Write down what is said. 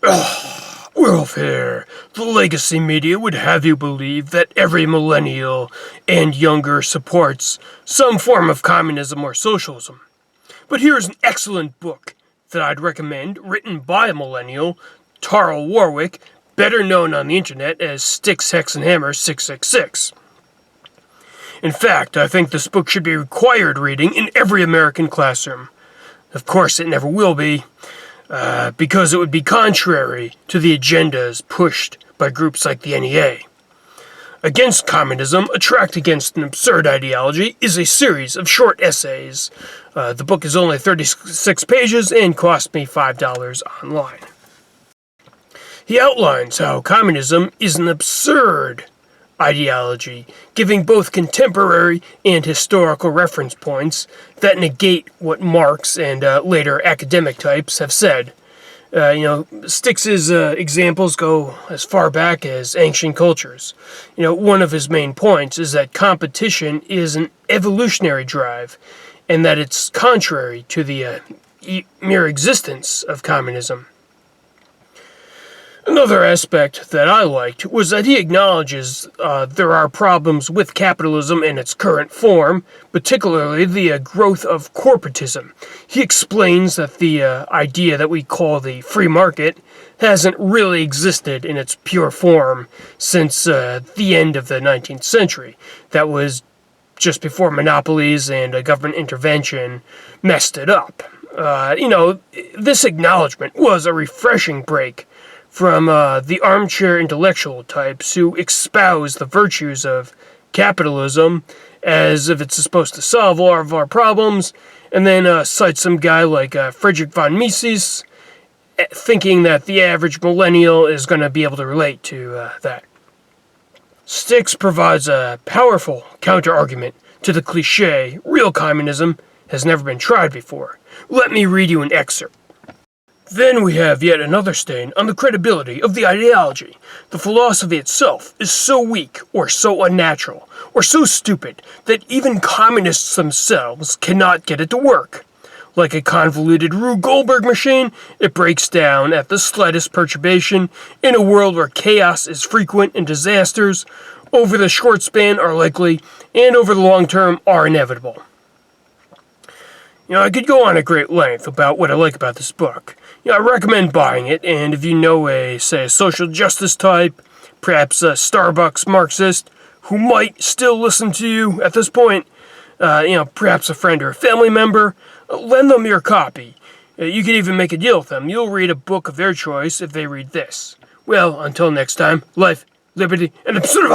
Werewolf here. The legacy media would have you believe that every millennial and younger supports some form of communism or socialism. But here's an excellent book that I'd recommend, written by a millennial, Tarl Warwick, better known on the internet as Styxhexenhammer666. In fact, I think this book should be required reading in every American classroom. Of course, it never will be, because it would be contrary to the agendas pushed by groups like the NEA. Against Communism, A Tract Against an Absurd Ideology is a series of short essays. The book is only 36 pages and cost me $5 online. He outlines how communism is an absurd ideology, giving both contemporary and historical reference points that negate what Marx and later academic types have said. Styx's examples go as far back as ancient cultures. One of his main points is that competition is an evolutionary drive, and that it's contrary to the mere existence of communism. Another aspect that I liked was that he acknowledges there are problems with capitalism in its current form, particularly the growth of corporatism. He explains that the idea that we call the free market hasn't really existed in its pure form since the end of the 19th century. That was just before monopolies and government intervention messed it up. This acknowledgement was a refreshing break from the armchair intellectual types who espouse the virtues of capitalism as if it's supposed to solve all of our problems, and then cite some guy like Friedrich von Mises, thinking that the average millennial is going to be able to relate to that. Styx provides a powerful counter-argument to the cliché, real communism has never been tried before. Let me read you an excerpt. Then we have yet another stain on the credibility of the ideology. The philosophy itself is so weak, or so unnatural, or so stupid, that even communists themselves cannot get it to work. Like a convoluted Rube Goldberg machine, it breaks down at the slightest perturbation in a world where chaos is frequent and disasters, over the short span, are likely, and over the long term, are inevitable. I could go on at great length about what I like about this book. I recommend buying it, and if you know a social justice type, perhaps a Starbucks Marxist, who might still listen to you at this point, perhaps a friend or a family member, lend them your copy. You can even make a deal with them. You'll read a book of their choice if they read this. Well, until next time, life, liberty, and absurdity.